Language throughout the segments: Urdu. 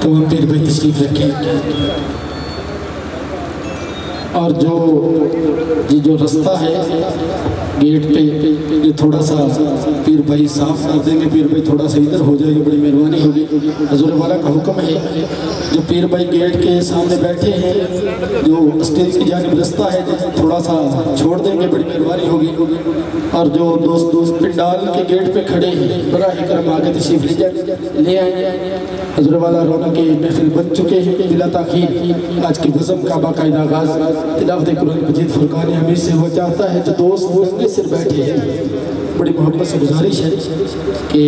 تو ہم پیر بھائی تشریف رکھیں اور جو رستہ ہے گیٹ پہ یہ تھوڑا سا پیر بھائی صاف کر دیں گے. پیر بھائی تھوڑا سا ادھر ہو جائے گا, بڑی مہربانی ہوگی. حضور والا کا حکم ہے جو پیر بھائی گیٹ کے سامنے بیٹھے ہیں جو اسٹیج کی جانب رستہ ہے تھوڑا سا چھوڑ دیں گے, بڑی مہربانی ہوگی. اور جو دوست پنڈال کے گیٹ پہ کھڑے ہیں براہ کرم آگے تشریف لے آئیں. حضور والا رونق کے محفل بن چکے ہیں. بلا تاخیر آج کی بزم کا باقاعدہ آغاز تلاوت قرآن مجید فرقان حمید سے ہو جاتا ہے. جو دوست ننگے سر بیٹھے ہیں بڑی محبت سے گزارش ہے کہ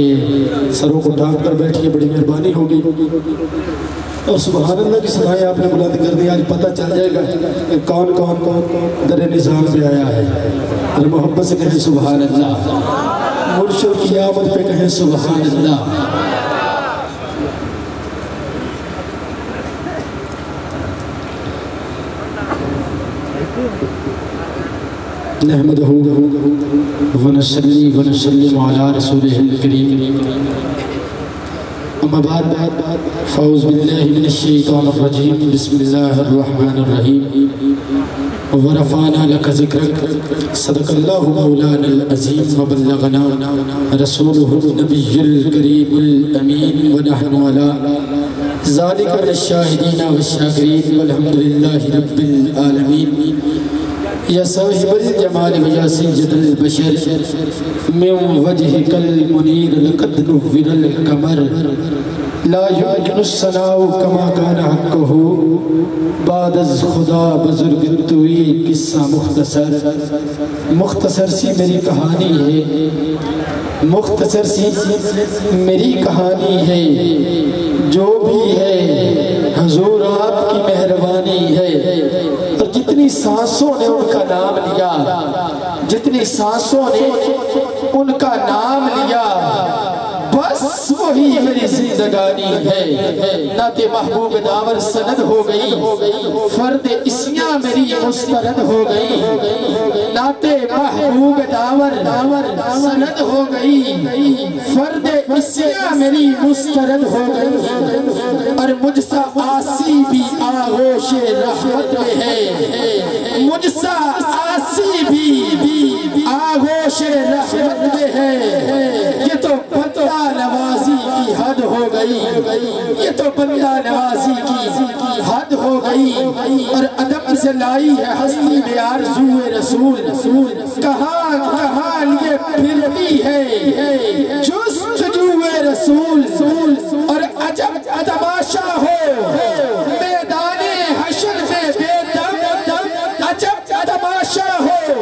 سروں کو ڈھانپ کر بیٹھیے, بڑی مہربانی ہوگی. اور سبحان اللہ کی صدائیں آپ نے بلند کر دی. آج پتہ چل جائے گا کہ کون در نظام پہ آیا ہے. اور محبت سے کہیں سبحان اللہ, مرشد کی آمد پہ کہیں سبحان اللہ. نحمدہ ونصلی ونسلم علی رسولہ الکریم. اما بعد فاعوذ باللہ من الشیطان الرجیم. بسم اللہ الرحمن الرحیم. ورفعنا لک ذکرک صدق اللہ مولانا العظیم وبلغنا رسولہ النبی الکریم الامین ونحن علی ذالک من الشاہدین والشاکرین والحمدللہ رب العالمین. یا صاحب الجمال و یا سید البشر من وجہک المنیر لقد نور القمر لا یمکن الثناء کما کان حقہ بعد از خدا بزرگ توی. قصہ مختصر سی میری کہانی ہے, مختصر سی میری کہانی ہے. جو بھی ہے حضور آپ کی مہربانی ہے. اور جتنی سانسوں نے ان کا نام لیا, جتنی سانسوں نے ان کا نام لیا, بس وہی میری زندگانی ہے. نعت محبوب داور سند ہو گئی, فرد اسیاں میری مسترد ہو گئی. نعت محبوب داور سند ہو گئی, فرد اسیاں میری مسترد ہو گئی. اور مجھ سا آسی بھی آغوش رحمت میں ہے, مجھ سا آسی رحمت میں ہے، یہ تو بندہ نوازی کی حد ہو گئی، یہ تو بندہ نوازی کی حد ہو گئی، اور ادب سے لائی ہے ہستی میں آرزوئے رسول، کہاں کہاں لیے پھرتی ہے جستجوئے رسول، اور عجب تماشا ہو میدان حشر میں بے دم، عجب تماشا ہو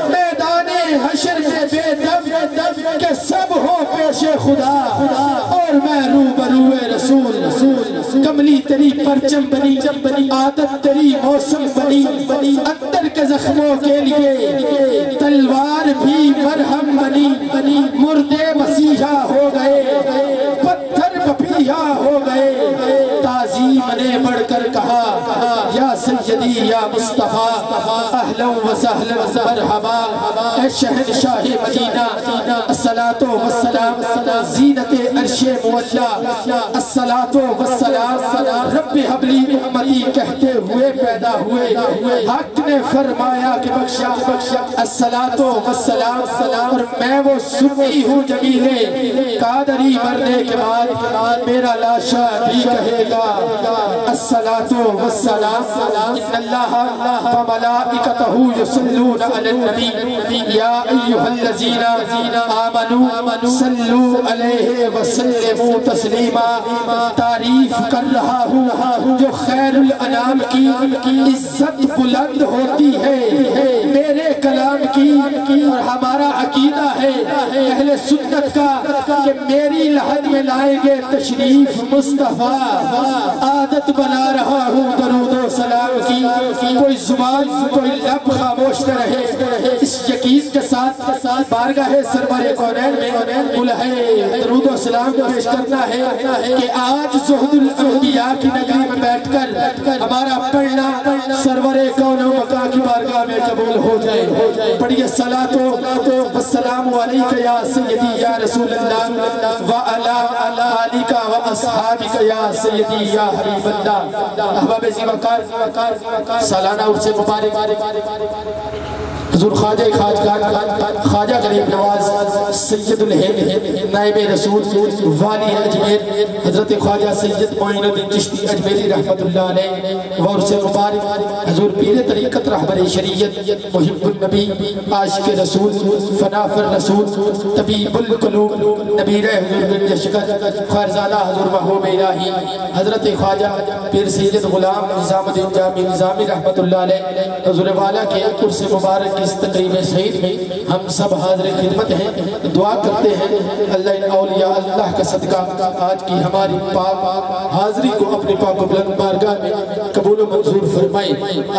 میدان حشر میں بے دم، کہ سب ہو پیش خدا اور میں روبروئے رسول، کملی تری پرچم بنی، عادت تری موسم بنی، اندر کے زخموں کے لیے تلوار بھی مرہم بنی، مردے مسیحا ہو گئے، پتھر پپیہا ہو گئے، تعظیم نے بڑھ کر کہا یا سیدی یا مصطفیٰ، اہلا و سہلا مرحبا، اے شہنشاہ مدینہ، الصلاة والسلام زینت عرش مولا، الصلاة والسلام رب حبلی امتی کہتے ہوئے پیدا ہوئے، حق نے فرمایا کہ بخشا، الصلاة والسلام، اور میں وہ سنی ہوں جمیلے قادری مرنے کے بعد میرا لاشا بھی کہے گا الصلاة والسلام، ان اللہ وملائکتہ یصلون علی النبی یا ایہا الذین آمنوا صلوا علیہ وسلموا تسلیما، تعریف کر رہا ہوں جو خیر الانام کی عزت بلند ہوتی ہے میرے کلام کی، اور ہمارا عقیدہ ہے اہل سنت کا کہ میری لحد میں لائیں گے تشریف مصطفیٰ، عادت بنا رہا ہوں درود و سلام کی، کوئی زبان کوئی لب خاموش نہ رہے، اس یقین کے ساتھ بارگاہ سرور کونین میں ملحے درود و سلام پیش کرنا ہے کہ آج زہد الانبیاء کی نگری میں بیٹھ کر ہمارا پڑھنا سرور کون و مکان کی بارگاہ میں قبول ہو جائے۔ پڑھیے صلاة والسلام علیکہ یا سیدی یا رسول اللہ وعلا آلک و اصحابک یا سیدی یا حبیب اللہ۔ احباب زی وقار سالانہ عرص مبارک حضور خواجہ غریب نواز سید الہند نائب رسول والی اجمیر حضرت خواجہ سید معین الدین چشتی اجمیری رحمت اللہ علیہ وعرص مبارک حضور پیر طریقت رہبر شریعت محب النبی عاشق رسول فنافر رسول طبیب القلوب نبیر حضور بن شکر خارزادہ حضور محبوب الہی حضرت خواجہ پیر سید غلام نظام الدین جامی نظامی رحمت اللہ علیہ حضور والا کے عرص مبارک اس تقریب سعید میں ہم سب حاضر خدمت ہیں، دعا کرتے ہیں اللہ ان اولیاء اللہ کا صدقہ آج کی ہماری پاک حاضری کو اپنے پاک و بلند بارگاہ میں قبول و منظور فرمائے۔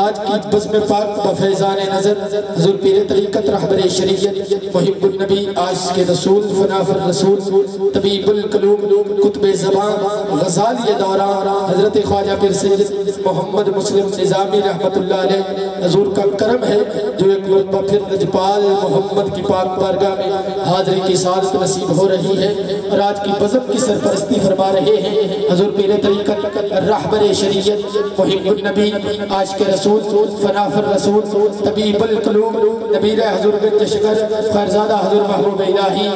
آج کی بزم پاک بفیضان نظر حضور پیر طریقت رہبر شریعت محب النبی عاشق رسول فنافر رسول طبیب القلوب قطب زبان غزالی دوران حضرت خواجہ پیر سید محمد مسلم نظامی رحمت اللہ علیہ حضور کا کرم ہے جو ایک مرتبہ پھر لجپال محمد کی پاک بارگاہ میں حاضری کی سعادت نصیب ہو رہی ہے، اور آج کی بزم کی سرپرستی فرما رہے ہیں حضور پیر طریقت رہبر شریعت محب النبی عاشق رسول فنافر رسول طبیب القلوب نبیر حضور بن شکر خارزادہ حضور محبوب الہی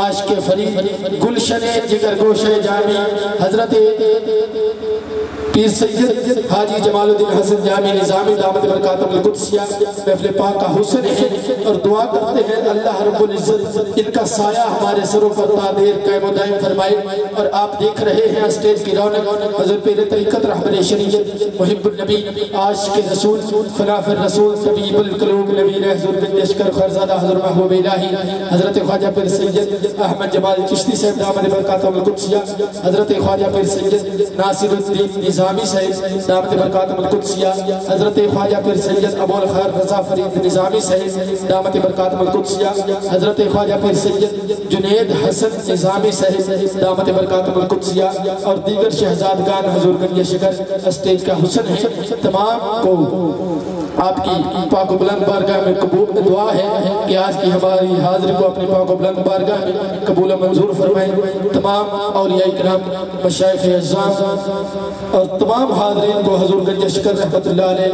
عاشق فرید گلشن جگر گوش جامی حضرت پیر سید حاجی جمال الدین حسن جامی نظامی دامت برکاتم القدسیہ محفل پاک کا حسن ہے، اور دعا کرتے ہیں اللہ رب العزت ان کا سایہ ہمارے سروں پر تعدیر قائم و دائم فرمائے۔ اور آپ دیکھ رہے ہیں اسٹیج کی رونق حضور پیر طریقت رہبر شریعت محب النبی عاشق رسول فنافر رسول طبیب القلوب نبیر حضور بن شکر خارزادہ حضور محبوب الہی حضرت خواجہ پیر سید احمد جمال چشتی صاحب دامت برکاتم القدسیہ حضرت خواجہ پیر سید ناصر الدین نظامی صاحب دامت برکاتم القدسیہ حضرت خواجہ پیر سید ابو الخیر رضا فرید نظامی صاحب دامت برکاتم القدسیہ حضرت خواجہ پیر سید جنید حسن نظامی صاحب دامت برکاتم القدسیہ اور دیگر شہزادگان حضور گنج شکر اسٹیج کا حسن ہے۔ تمام کو آپ کی پاک و بلند بارگاہ میں قبول دعا ہے کہ آج کی ہماری حاضری کو اپنی پاک و بلند بارگاہ میں قبول و منظور فرمائیں. تمام اولیاء کرام، مشائخ اعزام اور تمام حاضرین کو حضور گنج اشکر رحمت اللہ علیہ،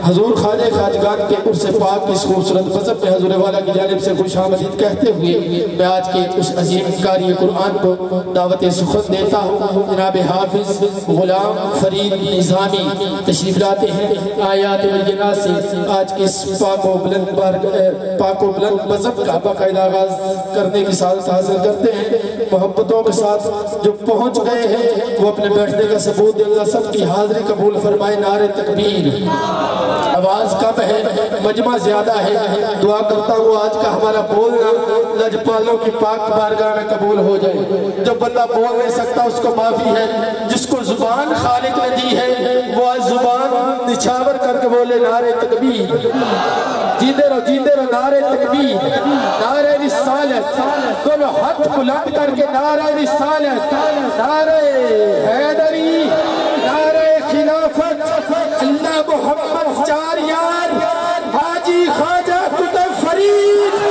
حضور خواجہ خواجگان کے عرس پاک کی اس خوبصورت مذہب میں حضور والا کی جانب سے خوش آمدید کہتے ہوئے میں آج کے اس عظیم قاری قرآن کو دعوت سخن دیتا ہوں. جناب حافظ غلام فرید نظامی تشریف لاتے ہیں. آیات بینات سے آج کے اس پاک و بلند مذہب کا باقاعدہ آغاز کرنے کی سعادت حاصل کرتے ہیں. محبتوں کے ساتھ جو پہنچ گئے ہیں وہ اپنے بیٹھنے کا ثبوت دے. اللہ سب کی حاضری قبول فرمائے. نعرہ تکبیر. آواز کم ہے، مجمع زیادہ ہے. دعا کرتا ہوں آج کا ہمارا بولنا لجپالوں کی پاک بارگاہ میں قبول ہو جائے. جو بندہ بول نہیں سکتا اس کو معافی ہے. جس کو زبان خالق نے دی ہے وہ آج زبان نچھاور کر کے بولے نعرہ تکبیر. جیندے رہو نعرہ تکبیر، نعرہ رسالت. دونوں ہاتھ بلند کر کے نعرہ رسالت، نعرہ حیدری، نعرہ خلافت. اللہ محمد چار یار، حاجی خواجہ قطب فرید.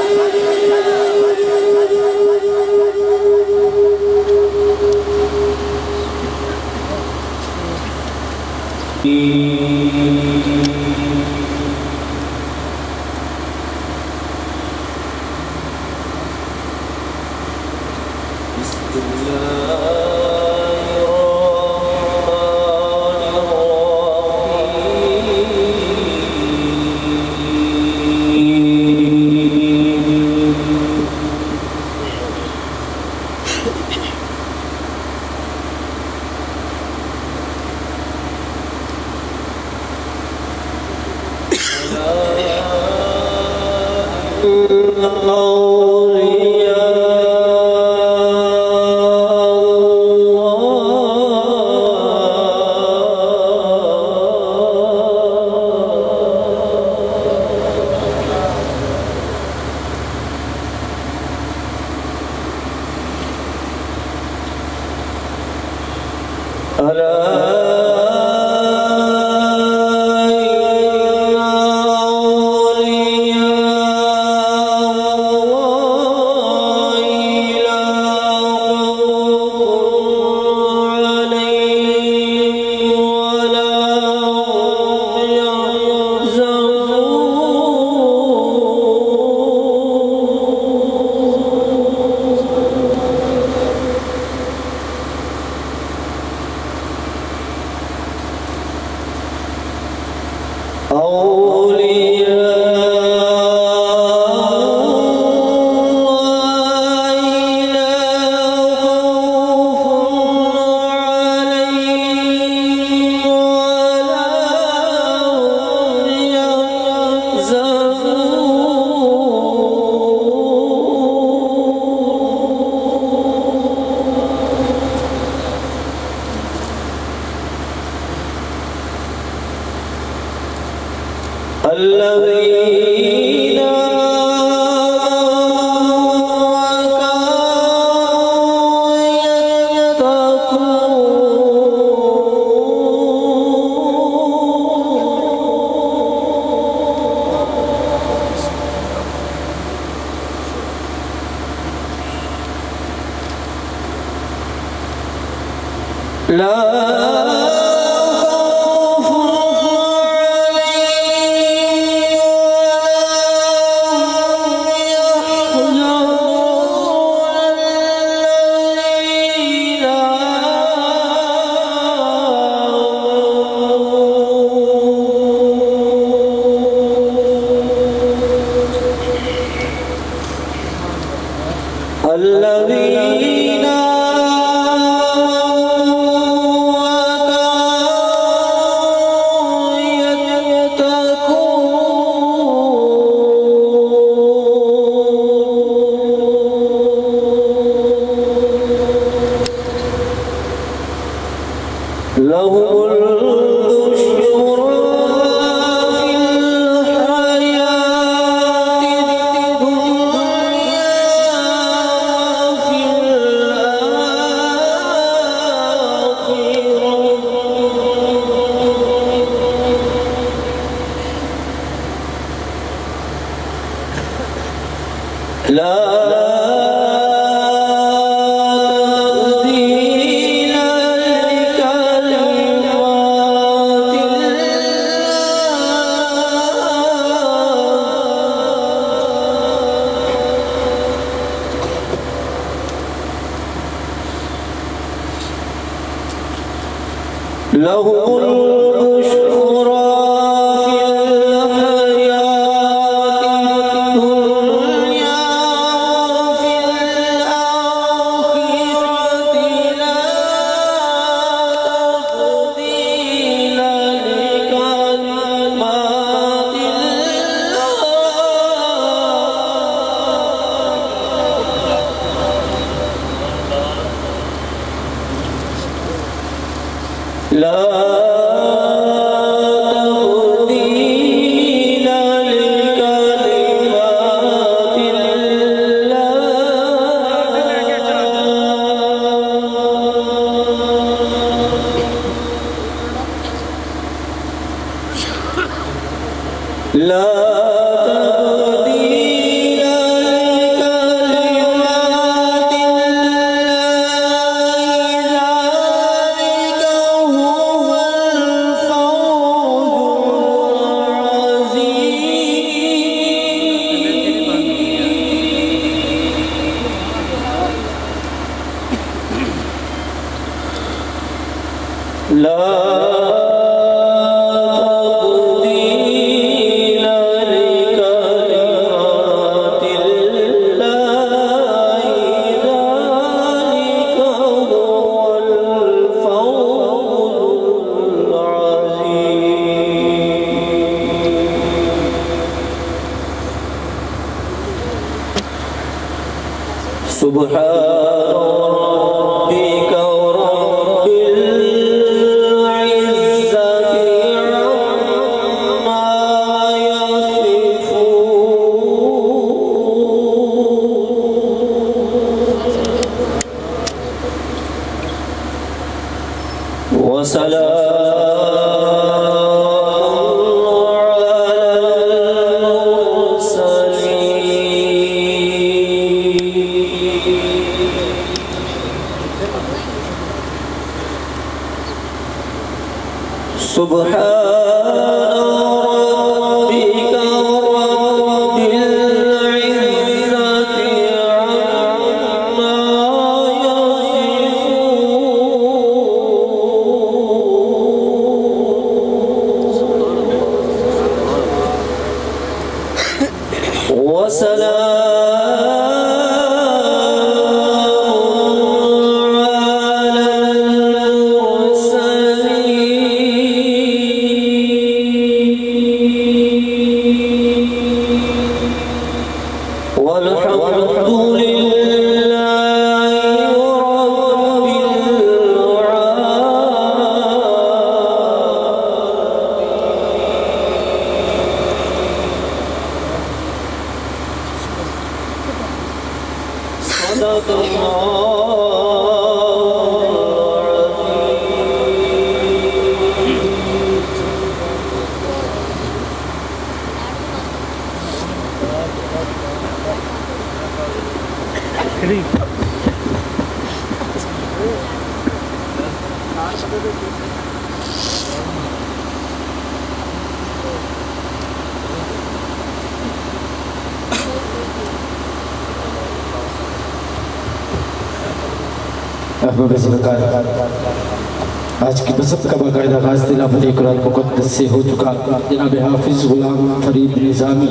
آج کی بسط کا باقاعدہ آغاز تلاوت قرآن مقدس سے ہو چکا. جناب حافظ غلام فرید نظامی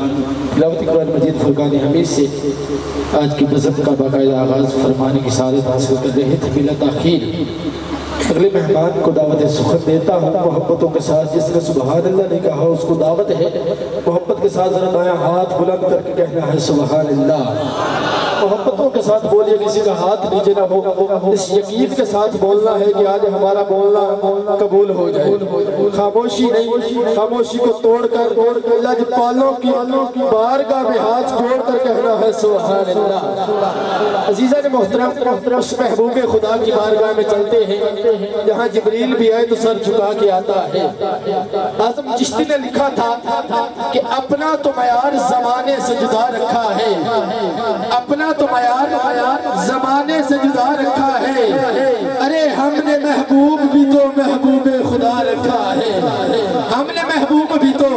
تلاوت قرآن مجید فرقان حمید سے آج کی بسط کا باقاعدہ آغاز فرمانے کی سعادت حاصل کر رہے تھے بلا تاخیر. اگلے مہمان کو دعوت سخن دیتا ہوں محبتوں کے ساتھ. جس نے سبحان اللہ نے کہا اس کو دعوت ہے. محبت کے ساتھ ذرا دائیں ہاتھ بلند کر کے کہنا ہے سبحان اللہ. محبتوں کے ساتھ بولیے, کسی کا ہاتھ نیچے نہ ہو. اس یقین کے ساتھ بولنا ہے کہ آج ہمارا بولنا قبول ہو جائے. خاموشی نہیں, خاموشی کو توڑ کر لج پالوں کی بارگاہ میں ہاتھ جوڑ کر کہنا ہے سبحان اللہ. عزیزہ نے محترم اس محبوب خدا کی بارگاہ میں چلتے ہیں. جہاں جبریل بھی آئے تو سر جھکا کے آتا ہے۔ اعظم چشتی نے لکھا تھا کہ اپنا تو معیار زمانے سے جدا رکھا ہے، اپنا تو معیار زمانے سے جدا رکھا ہے، ارے ہم نے محبوب بھی تو محبوب خدا رکھا ہے، ہم نے محبوب بھی تو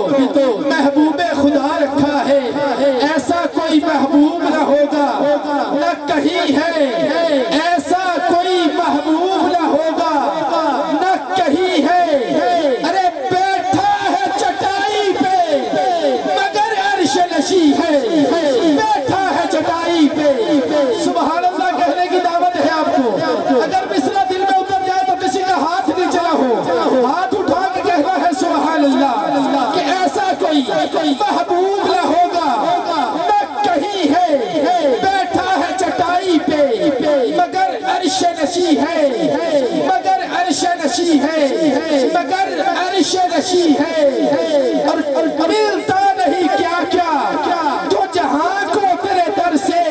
محبوب خدا رکھا ہے، ایسا کوئی محبوب نہ ہوگا نہ کہیں ہے، ایسا کوئی محبوب نہ ہوگا نہ کہیں ہے، ارے بیٹھا ہے چٹائی پہ مگر عرش نشیں ہے، بیٹھا ہے چٹائی پہ۔ سبحان اللہ کہنے کی دعوت ہے آپ کو، اگر مصرع دل میں اتر جائے تو کسی کا ہاتھ نیچے ہو، ہاتھ اٹھا کے کہنا ہے سبحان اللہ کہ ایسا کوئی محبوب نہ ہوگا نہ کہیں ہے، بیٹھا ہے چٹائی پہ مگر عرش نشیں ہے، مگر عرش نشیں ہے، مگر عرش نشیں ہے، اور ملتا نہیں کیا کیا تو جہاں کو تیرے در سے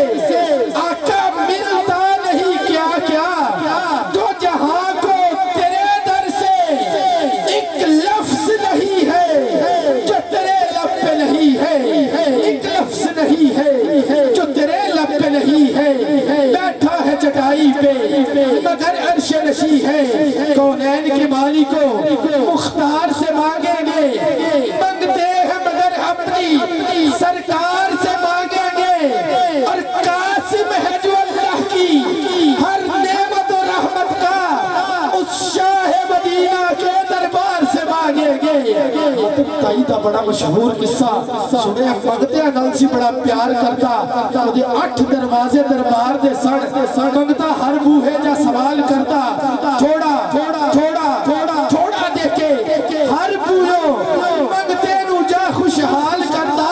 آقا، ملتا نہیں کیا کیا تو جہاں کو تیرے در سے، ایک لفظ نہیں ہے جو تیرے لب پہ نہیں ہے، ایک لفظ نہیں ہے جو تیرے لب پہ نہیں ہے، بیٹھا ہے چٹائی پہ مگر عرش نشیں ہے۔ کونین کے مالی کو مختار سے مانگیں گے، منگتے ہیں مگر اپنی سرکار سے مانگیں گے، اور قاسم ہے جو اللہ کی ہر نعمت و رحمت کا، اس شاہ مدینہ کے دربار سے مانگیں گے۔ تائیدہ بڑا مشہور قصہ سنے، منگتے ہیں نل سی بڑا پیار کرتا، وہ دے 8 دروازے دربار دے سڑ منگتا، ہر بوہے جا سوال کرتا، تھوڑا دے کے ہر بوہو منگتے نو جا خوشحال کرتا،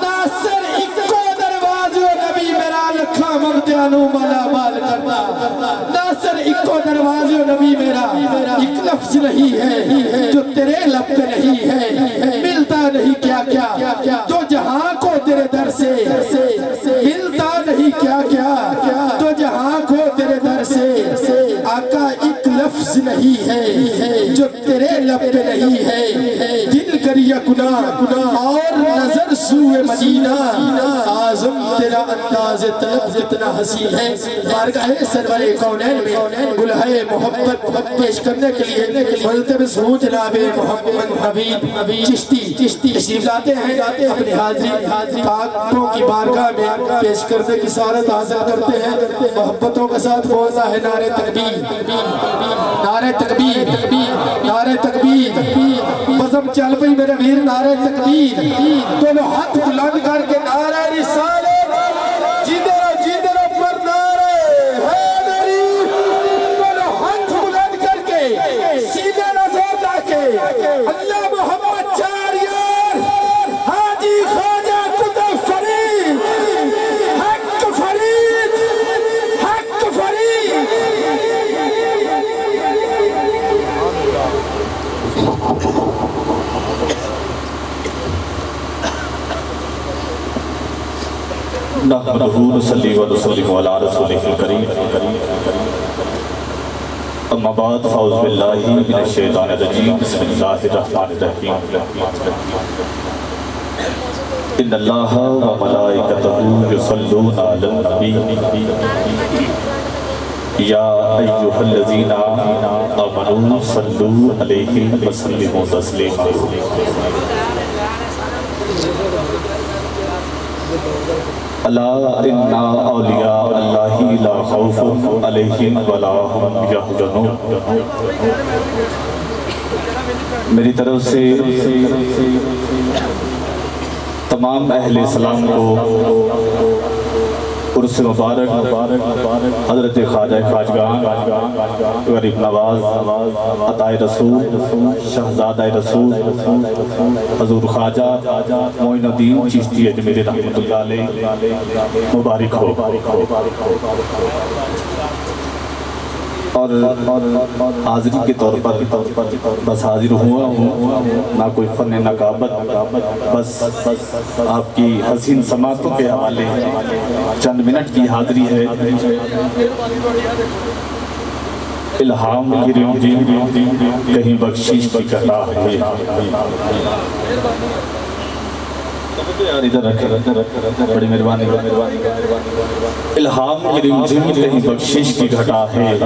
ناصر اکو دروازے نبی میرا لکھا منگتے انو مالا مال کرتا، ناصر اکو دروازے نبی میرا ایک لفظ نہیں ہے جو تیرے لب پہ نہیں ہے، ملتا نہیں کیا کیا تو جہاں کو تیرے در سے، ملتا نہیں کیا کیا تو جہاں کو تیرے در سے، آقا ایک لفظ نہیں ہے جو تیرے لب پہ نہیں ہے، دل کریا گناہ اور نظر سوئے مدینہ، اعظم تیرا انداز طلب جتنا حسین ہے۔ بارگاہ سرور کونین میں گلہائے محبت پیش کرنے کے لیے ملتمس ہوں جناب محمد حبیب چشتی تشریف لاتے ہیں، اپنی حاضری پاکوں کی بارگاہ میں پیش کرنے کی سعادت حاصل کرتے ہیں۔ محبتوں کے ساتھ بولنا ہے نعرہ تکبیر، نعرہ تکبیر، نعرہ تکبیر، بزم چل پئی میرے ویر، نعرہ تکبیر، دونوں ہاتھ بلند کر کے نعرہ رسالت، جیندے رہو پر نعرہ حیدری، دونوں ہاتھ بلند کر کے سیدھے نظر لا کے اللہ محمد چار یار حاجی خواجہ قطب فرید، حق فرید، حق فرید۔ نحمدہ نصلی و نسلم علی رسولہ الکریم، اما بعد فاعوذ باللہ من الشیطان الرجیم، بسم اللہ الرحمن الرحیم۔ ان اللہ و ملائکتہ یصلون علی النبی یا ایہا الذین آمنوا صلوا علیہ وسلموا تسلیما۔ الا ان اولیاء اللہ لا خوف علیہم ولا هم یحزنون۔ میری طرف سے تمام اہل اسلام کو عرس مبارک حضرت خواجہ خواجگان غریب نواز عطائے رسول شہزادہ رسول حضور خواجہ معین الدین چشتی اجمیری رحمت اللہ علیہ مبارک ہو۔ اور حاضری کے طور پر بس حاضر ہوا ہوں، نہ کوئی فن نقابت، بس آپ کی حسین سماعتوں کے حوالے چند منٹ کی حاضری ہے۔ الہام کی رمزی کہیں بخشش کی گھٹا ہے بڑی مہربانی الہام کی رمزم کہیں بخشش کی گھٹا ہے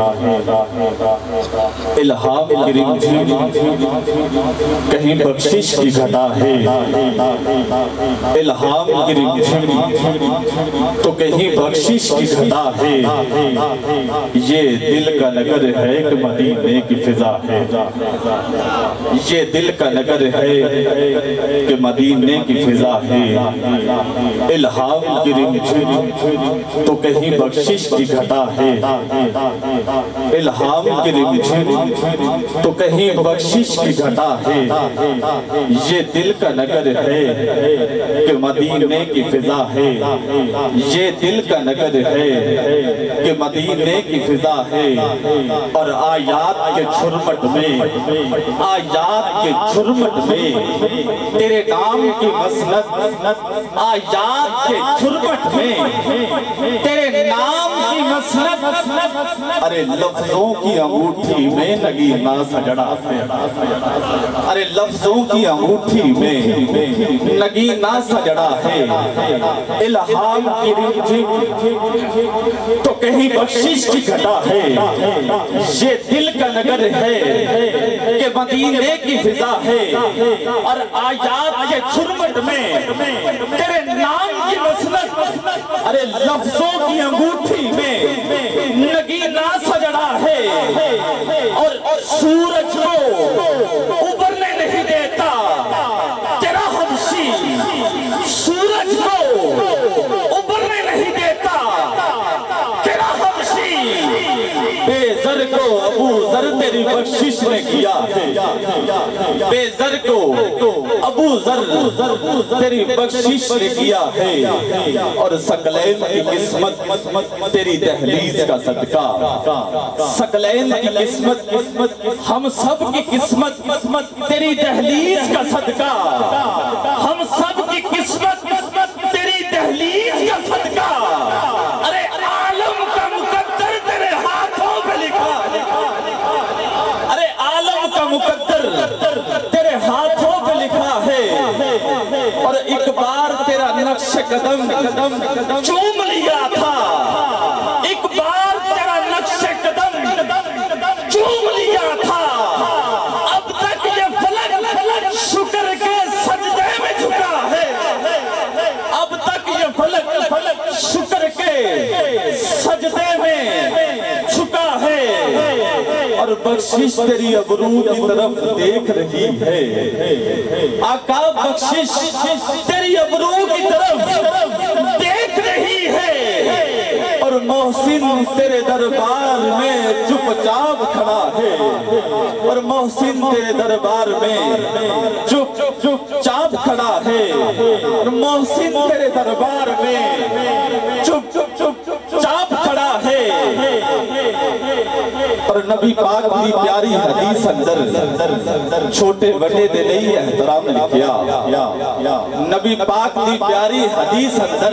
الہام کی رمزم کہیں بخشش کی گھٹا ہے الہام کی رمزم تو کہیں بخشش کی گھٹا ہے یہ دل کا نگر ہے کہ مدینے کی فضا ہے یہ دل کا نگر ہے کہ مدینے کی فضا ہے الہام کی رمزم تو کہیں بخشش کی گھٹا ہے الہام کی رمزم تو کہیں بخشش کی گھٹا ہے یہ دل کا نگر ہے کہ مدینے کی فضا ہے یہ دل کا نگر ہے کہ مدینے کی فضا ہے اور آیات کے جھرمٹ میں آیات کے جھرمٹ میں تیرے نام کی مسند آیات کے جھرمٹ میں تیرے نام کی مسند ارے لفظوں کی انگوٹھی میں نگینہ سجڑا ہے ارے لفظوں کی انگوٹھی میں نگینہ سجڑا ہے الہام کی رمزم تو کہیں بخشش کی گھٹا ہے یہ دل کا نگر ہے کہ مدینے کی فضا ہے اور آیات کے جھرمٹ میں تیرے نام کی مسند ارے لفظوں کی انگوٹھی میں نگینہ سجڑا ہے اور سورج کو ابھرنے نہیں دیتا تیرا حبشی سورج کو ابھرنے نہیں دیتا تیرا حبشی بے زر کو ابو زر تیری بخشش نے کیا بے زر کو ابو زر تیری بخشش نے کیا ہے اور ثقلین کی قسمت تیری دہلیز کا صدقہ ثقلین کی قسمت ہم سب کی قسمت تیری دہلیز کا صدقہ ہم سب کی قسمت تیری دہلیز کا صدقہ ارے عالم کا مقدر تیرے ہاتھوں پہ لکھا ارے عالم کا مقدر تیرے ہاتھوں پہ لکھا ہے اور ایک بار تیرا نقش قدم چوم لیا تھا ایک بار تیرا نقش قدم چوم لیا تھا اب تک یہ فلک شکر کے سجدے میں جھکا ہے اب تک یہ فلک شکر کے سجدے میں جھکا ہے اور بخشش تیری ابرو کی طرف دیکھ رہی ہے آقا بخشش تیری ابرو کی طرف دیکھ رہی ہے اور محسن تیرے دربار میں چپ چاپ کھڑا ہے اور محسن تیرے دربار میں چپ چاپ کھڑا ہے اور محسن تیرے دربار میں چپ چاپ کھڑا ہے اور نبی پاک کی پیاری حدیث اندر چھوٹے بڑے دے نہیں احترام لکھیا نبی پاک کی پیاری حدیث اندر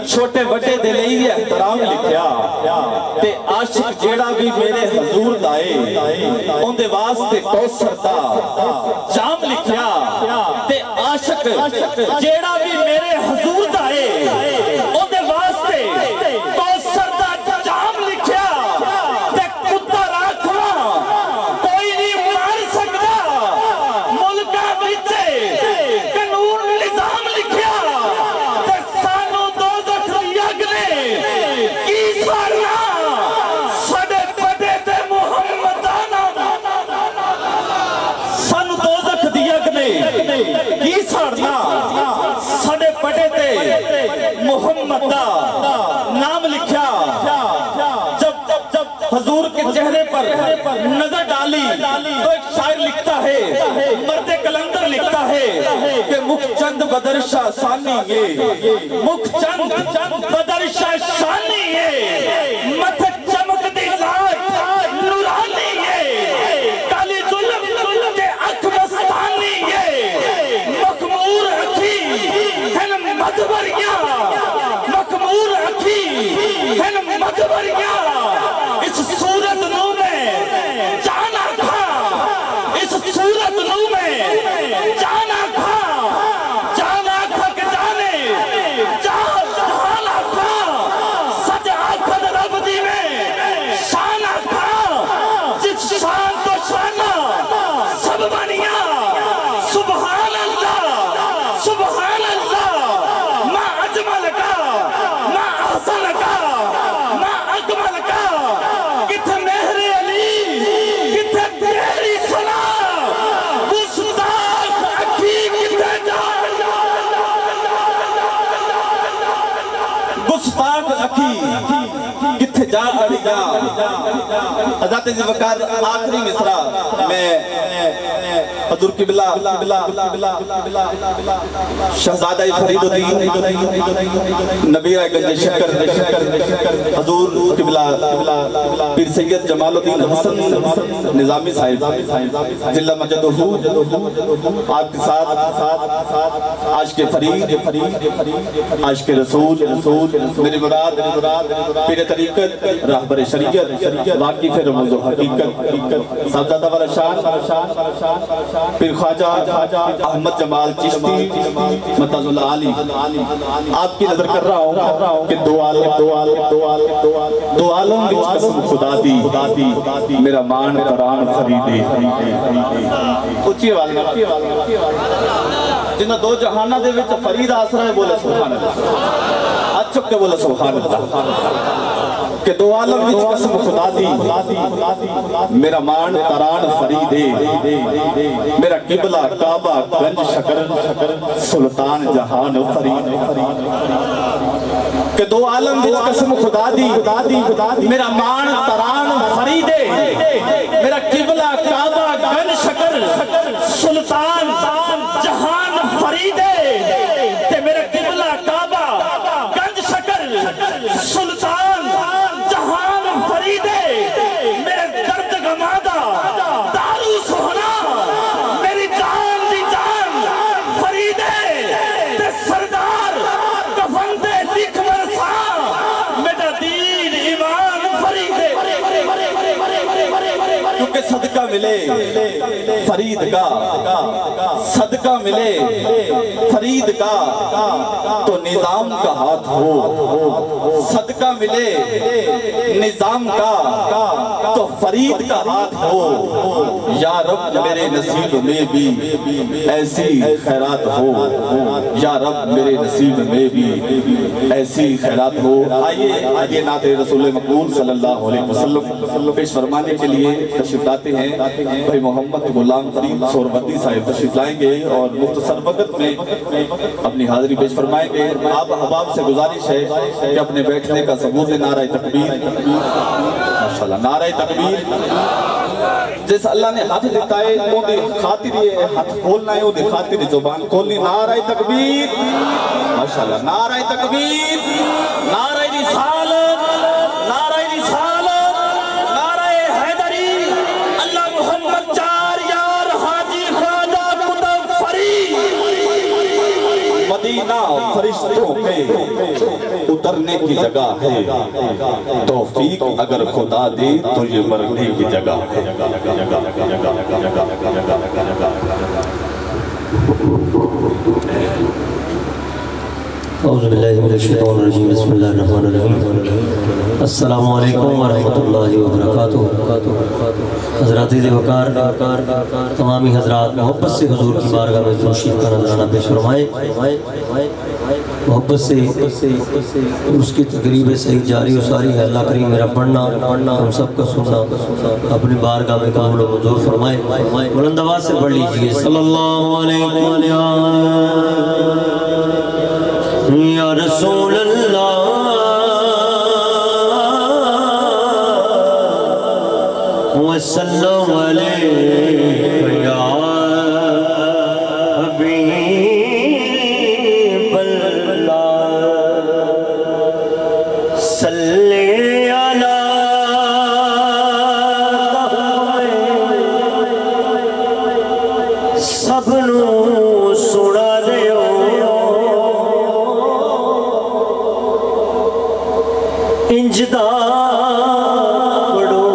چھوٹے بڑے دے نہیں احترام لکھیا تے عاشق جیڑا بھی میرے حضور دائے ان دے واسطے کوثر دا جام لکھیا تے عاشق جیڑا بھی میرے حضور دائے ان دے واسطے کوثر دا جام لکھیا تے کتا راکھنا کوئی نہیں مار سکتا ملکہ بچے قانون نظام لکھیا تے سانو دوزخ یگ نے کی سارنا سڑے پڑے تے محمدانہ سانو دوزخ یگ نے کی سارنا سڑے پڑے تے محمد دا نام لکھیا جب حضور کے چہرے پر نظر ڈالی تو ایک شاعر لکھتا ہے مرد کلندر لکھتا ہے کہ مکھ چند بدر شاہ ثانی ہے مکھ چند بدر شاہ ثانی ہے متھک چمک دی لائٹ نورانی ہے کالی ظلم کے اکھ مستانی ہے مخمور اکھی ہن مدوریاں مخمور اکھی ہن مدوریاں اس صورت نو میں جا اڑیا حضرت ذوالفقار آخری مصرع میں حضور قبلہ شہزادہ فرید الدین نبیرہ گنج شکر حضور قبلہ پیر سید جمال الدین حسن نظامی صاحب جلہ مجدہ آپ کے ساتھ عاشق فرید عاشق رسول میری مراد پیر طریقت راہبر شریعت واقف رموز و حقیقت صاحبزادہ والا شان پھر خواجہ احمد جمال چشتی متاز اللہ علی آپ کی نظر کر رہا ہوں کہ دو عالم بچ قسم خدا دی میرا مان قرآن فریدے اچھی والی جنہ دو جہانہ دے وچ فرید آسرہ ہے بولے سبحان اللہ اچھک کے بولے سبحان اللہ کہ دو عالم وچ قسم خدا دی میرا مان قرآن فریدے میرا قبلہ کعبہ گنج شکر سلطان جہان فرید کہ دو عالم وچ قسم خدا دی میرا مان قرآن فریدے میرا قبلہ کعبہ گنج شکر سلطان جہان فریدے تے میرا قبلہ کعبہ گنج شکر سلطان جہان فریدے میرے درد گمادہ دارو سہنا میری جان دی جان فریدے تے سردار کفن دے لکھ مرسا میرا دین ایمان فریدے کیونکہ صدقہ ملے فرید کا صدقہ ملے فرید کا تو نظام کا ہاتھ ہو صدقہ ملے نظام کا تو فرید کا ہاتھ ہو یا رب میرے نصیب میں بھی ایسی خیرات ہو یا رب میرے نصیب میں بھی ایسی خیرات ہو آئیے نعت رسول مقبول صلی اللہ علیہ وسلم پیش فرمانے کے لیے تشریف لاتے ہیں بھائی محمد غلام فرید سہروردی صاحب تشریف لائیں گے اور مختصر وقت میں اپنی حاضری پیش فرمائیں گے آپ احباب سے گزارش ہے کہ اپنے بیٹھنے کا ثبوت نعرہ تکبیر ماشاءاللہ نعرہ تکبیر جس اللہ نے ہاتھ دیتا ہے وہ دے خاطر یہ ہاتھ کھولنا ہے وہ دے خاطر زبان کھولنی نعرہ تکبیر ماشاءاللہ نعرہ تکبیر نعرہ رسالت نعرہ رسالت نعرہ حیدری اللہ محمد چار یار حاجی خواجہ قطب فرید مدینہ فرشتوں پہ اترنے کی جگہ ہے توفیق اگر خدا دے تو یہ مرنے کی جگہ ہے اعوذ باللہ من الشیطان الرجیم بسم اللہ الرحمن الرحیم السلام علیکم ورحمۃ اللہ وبرکاتہ حضرات ذوالفقار تمامی حضرات محبت سے حضور کی بارگاہ میں تشریف کا نذرانہ پیش فرمائے محبت سے اس کی تقریب صحیح جاری و ساری ہے اللہ کریم میرا پڑھنا ہم سب کا سننا اپنی بارگاہ میں قبول و منظور فرمائے بلند آواز سے پڑھ لیجئے صلی اللہ علیہ یا رسول اللہ وسلم علیہ یا حبیب اللہ صلی علی سب نو سنا دیو انجدہ پڑھو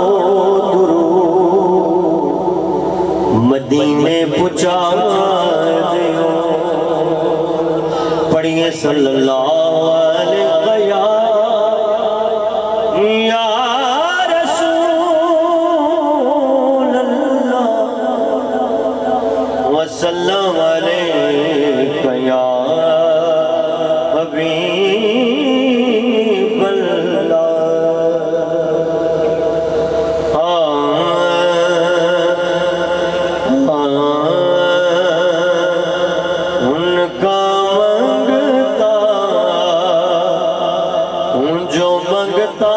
درود مدینے پہنچا دیو پڑھیے صلی اللہ علیہ یا رسول اللہ وسلم علیہ یا حبیب اللہ ان کا منگتا جو منگتا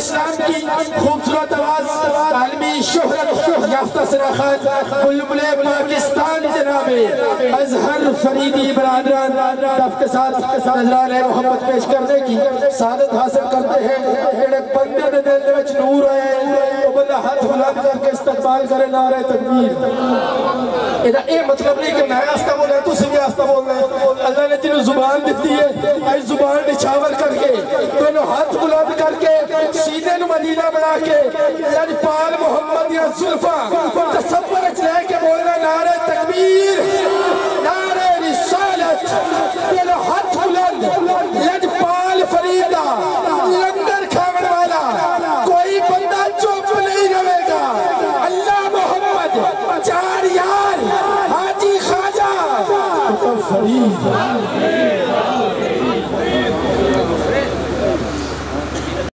اسلام کی خوبصورت آواز عالمی شہرت یافتہ سراخت بلبل پاکستان جناب اظہر فریدی برادران دف کے ساتھ نذران محمد پیش کرنے کی سعادت حاصل کرتے ہیں۔ ایک بندے دے دل وچ نور آئے وہ بندہ ہاتھ بلند کر کے استقبال کرے نعرہ تکبیر۔ یہ مطلب نہیں کہ میں آستہ بول رہا تو سے بھی آستہ بول رہے ہیں۔ اللہ نے تینوں زبان دیتی ہے، آج زبان نچھاور کر کے دونوں ہاتھ بلند کر کے سیدھے نو مدینہ بنا کے یعنی پال محمد یا زلفہ تصور لے کے بول رہا نعرہ تکبیر نعرہ رسالت دونوں ہاتھ بلند یعنی پال فریدہ لنگر کھاون والا کوئی بندہ چوپ نہیں رہے گا۔ اللہ محمد چار یار حاجی خواجہ فرید